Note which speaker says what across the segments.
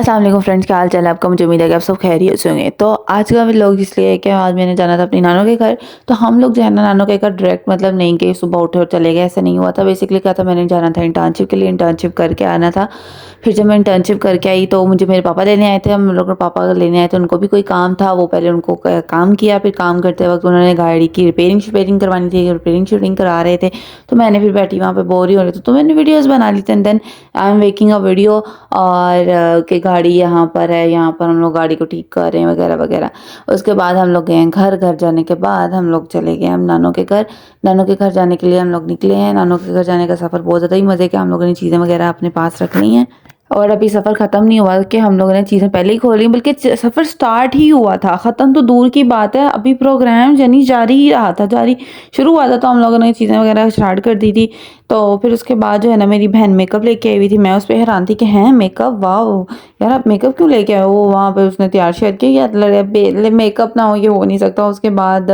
Speaker 1: अस्सलाम वालेकुम फ्रेंड्स, क्या हाल चाल है आपका। मुझे उम्मीद है कि आप सब खैरियत से होंगे। तो आज का व्लॉग इसलिए है कि आज मैंने जाना था अपनी नानों के घर। तो हम लोग जो है ना नानों के घर डायरेक्ट मतलब नहीं कि सुबह उठे और चले गए, ऐसा नहीं हुआ था। बेसिकली क्या था, मैंने जाना था इंटर्नशिप के लिए, इंटर्नशिप करके आना था। फिर जब मैं इंटर्नशिप करके आई तो मुझे मेरे पापा लेने आए थे। हम लोग पापा लेने आए थे, उनको भी कोई काम था, वो पहले उनको काम किया। फिर काम करते वक्त उन्होंने गाड़ी की रिपेयरिंग करवानी थी, रिपेयरिंग शूटिंग करा रहे थे। तो मैंने फिर बैठी वहाँ पे बोर ही हो रही थी, तो मैंने वीडियोज़ बना ली थी। And then I am making a video और कि गाड़ी यहाँ पर है, यहाँ पर हम लोग गाड़ी को ठीक कर रहे हैं वगैरह वगैरह। उसके बाद हम लोग गए घर। घर जाने के बाद हम लोग चले गए हम नानों के घर। नानों के घर जाने के लिए हम लोग निकले हैं। नानों के घर जाने का सफ़र बहुत ज़्यादा ही मज़े का। हम लोगों ने चीज़ें वगैरह अपने पास रख ली हैं और अभी सफ़र ख़त्म नहीं हुआ कि हम लोगों ने चीज़ें पहले ही खोल ली, बल्कि सफ़र स्टार्ट ही हुआ था, ख़त्म तो दूर की बात है। अभी प्रोग्राम यानी जारी ही रहा था, जारी शुरू हुआ था, तो हम लोगों ने चीज़ें वगैरह स्टार्ट कर दी थी। तो फिर उसके बाद जो है ना मेरी बहन मेकअप लेके आई हुई थी। मैं उस पर हैरान थी कि हैं मेकअप, वाह यार आप मेकअप क्यों लेके आए। वो वहाँ पे उसने तैयार शेयर किया, यार मेकअप ना हो ये हो नहीं सकता। उसके बाद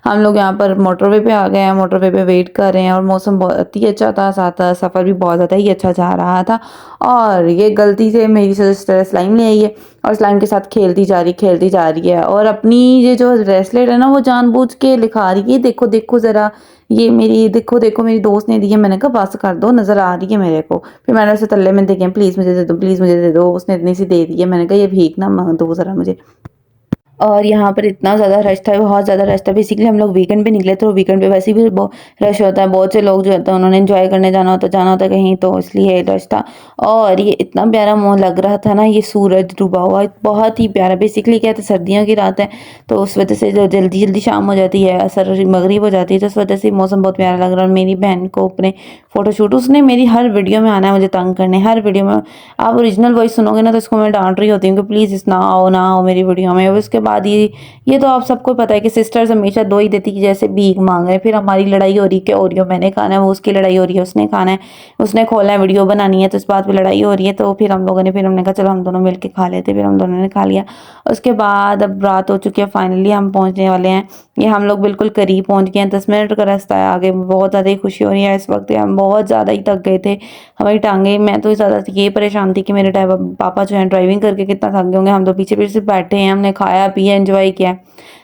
Speaker 1: हम लोग यहाँ पर मोटरवे पे आ गए हैं, मोटरवे पे वेट कर रहे हैं और मौसम बहुत ही अच्छा था, साथ सफ़र भी बहुत ज़्यादा ही अच्छा जा रहा था। और ये गलती से मेरी सिस्टर स्लाइम ले आई है और स्लाइम के साथ खेलती जा रही है और अपनी ये जो ब्रेसलेट है ना वो जानबूझ के लिखा रही है, देखो देखो ज़रा ये मेरी, देखो देखो मेरी दोस्त ने दी है। मैंने कहा बस कर दो, नज़र आ रही है मेरे को। फिर मैंने उसे तल्ले में देखे, प्लीज़ मुझे दे दो, प्लीज़ मुझे दे दो। उसने इतनी सी दे दी है। मैंने कहा ये भीख ना मांग दो ज़रा मुझे। और यहाँ पर इतना ज़्यादा रश था, बहुत ज़्यादा रश था। बेसिकली हम लोग वीकेंड पे निकले थे और वीकेंड पे वैसे भी बहुत रश होता है। बहुत से लोग जो होते हैं उन्होंने एंजॉय करने जाना होता है कहीं, तो इसलिए रश था। और ये इतना प्यारा मुँह लग रहा था ना, ये सूरज डूबा हुआ बहुत ही प्यारा। बेसिकली क्या था, सर्दियों की रात है तो उस वजह से जो जल्दी जल्दी शाम हो जाती है, असर मगरिब हो जाती है, तो उस वजह से मौसम बहुत प्यारा लग रहा है। और मेरी बहन को अपने फ़ोटोशूट, उसने मेरी हर वीडियो में आना है मुझे तंग करने, हर वीडियो में। आप ओरिजिनल वॉइस सुनोगे ना तो इसको मैं डांट रही होती हूँ कि प्लीज़ इस ना आओ मेरी वीडियो में। उसके बाद ये तो आप सबको पता है कि सिस्टर्स हमेशा दो ही देती कि जैसे भीख मांग रहे। फिर हमारी लड़ाई हो रही कि ओरियो मैंने खाना है, वो उसकी लड़ाई हो रही है उसने खाना है, उसने खोलना है वीडियो बनानी है, तो इस बात पे लड़ाई हो रही है। तो फिर हम लोगों ने, फिर हमने कहा चलो हम दोनों मिलके खा लेते। फिर हम दोनों ने खा लिया। उसके बाद अब रात हो चुकी है, फाइनली हम पहुंचने वाले हैं। ये हम लोग बिल्कुल करीब पहुंच गए हैं, 10 मिनट का रास्ता है आगे। बहुत ज़्यादा ही खुशी हो रही है इस वक्त। हम बहुत ज़्यादा ही थक गए थे, हमारी टांगे, मैं तो ज़्यादा ये परेशान थी कि मेरे पापा जो है ड्राइविंग करके कितना थक गए होंगे। हम तो पीछे पीछे बैठे हैं, हमने खाया पिया एंजॉय किया।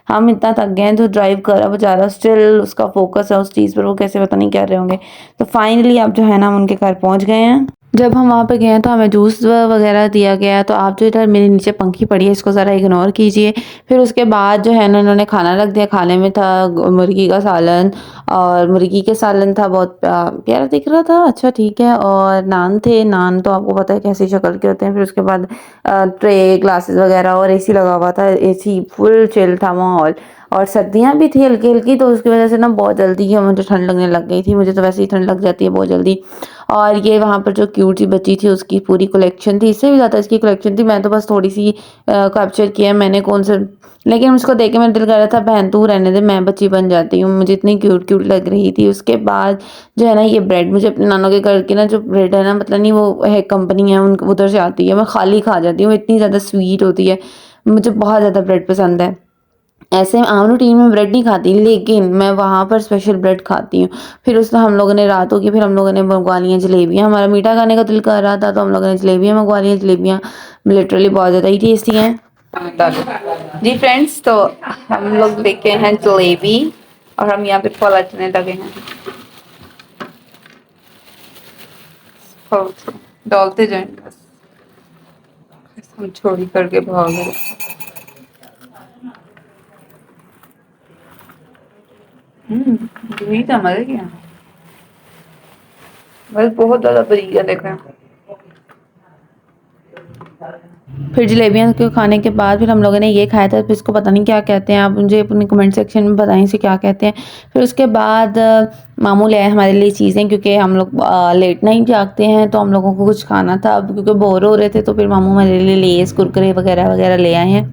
Speaker 1: हम इतना थक गए हैं, तो ड्राइव कर रहा बेचारा स्टिल उसका फोकस है उस चीज़ पर, वो कैसे पता नहीं कर रहे होंगे। तो फाइनली अब जो है ना हम उनके घर पहुंच गए हैं। जब हम वहाँ पे गए हैं तो हमें जूस वगैरह दिया गया। तो आप जो इधर मेरे नीचे पंखी पड़ी है इसको ज़रा इग्नोर कीजिए। फिर उसके बाद जो है ना उन्होंने खाना रख दिया। खाने में था मुर्गी का सालन, और मुर्गी के सालन था, बहुत प्यारा दिख रहा था, अच्छा ठीक है। और नान थे, नान तो आपको पता है कैसी शक्ल के होते हैं। फिर उसके बाद ट्रे ग्लासेस वगैरह और एसी लगा हुआ था, एसी फुल चिल था माहौल। और सर्दियाँ भी थी हल्की हल्की, तो उसकी वजह से ना बहुत जल्दी ही मुझे ठंड लगने लग गई थी। मुझे तो वैसे ही ठंड लग जाती है बहुत जल्दी। और ये वहाँ पर जो क्यूट सी बच्ची थी उसकी पूरी कलेक्शन थी, इससे भी ज़्यादा इसकी कलेक्शन थी। मैं तो बस थोड़ी सी कैप्चर किया मैंने कौन से, लेकिन उसको देख के मेरा दिल कर रहा था बहन तू रहने दे, मैं बच्ची बन जाती हूँ, मुझे इतनी क्यूट क्यूट लग रही थी। उसके बाद जो है ना ये ब्रेड, मुझे अपने नानों के घर की ना जो ब्रेड है ना, मतलब नहीं वो है कंपनी है उन उधर से आती है, मैं खाली खा जाती हूँ, इतनी ज़्यादा स्वीट होती है। मुझे बहुत ज़्यादा ब्रेड पसंद है। ऐसे आम रूटीन में ब्रेड नहीं खाती, लेकिन मैं वहाँ पर स्पेशल ब्रेड खाती हूँ। फिर उसमें हम लोगों ने रात होगी, फिर हम लोगों ने मंगवा ली जलेबियाँ। हमारा मीठा खाने का दिल कर रहा था तो हम लोगों ने जलेबियाँ मंगवा ली। जलेबियाँ लिटरली बहुत ज़्यादा ही टेस्टी हैं जी फ्रेंड्स। तो हम लोग लेके हैं जलेबी और हम यहाँ पे पलटने लगे हैं, डालते जाएं बस, हम छोड़ी करके भाग गए। यही था मजा क्या, बस बहुत ज़्यादा बरीक है देखा। फिर जलेबियाँ को खाने के बाद फिर हम लोगों ने ये खाया था, फिर इसको पता नहीं क्या कहते हैं, आप मुझे अपने कमेंट सेक्शन में बताएं इसे क्या कहते हैं। फिर उसके बाद मामू ले आए हमारे लिए चीज़ें, क्योंकि हम लोग लेट नाइट जागते हैं तो हम लोगों को कुछ खाना था। अब क्योंकि बोर हो रहे थे तो फिर मामू हमारे लिए लेस कुरकुरे वगैरह वगैरह ले आए हैं,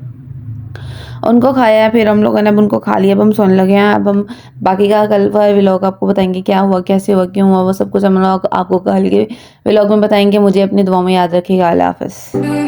Speaker 1: उनको खाया। फिर हम लोगों ने अब उनको खा लिया, अब हम सोने लगे हैं। अब हम बाकी का कल का व्लॉग आपको बताएंगे क्या हुआ, कैसे हुआ, क्यों हुआ, वो सब कुछ हम लोग आपको कल के व्लॉग में बताएंगे। मुझे अपनी दुआ में याद रखिएगा। अल्लाह हाफ़िज़।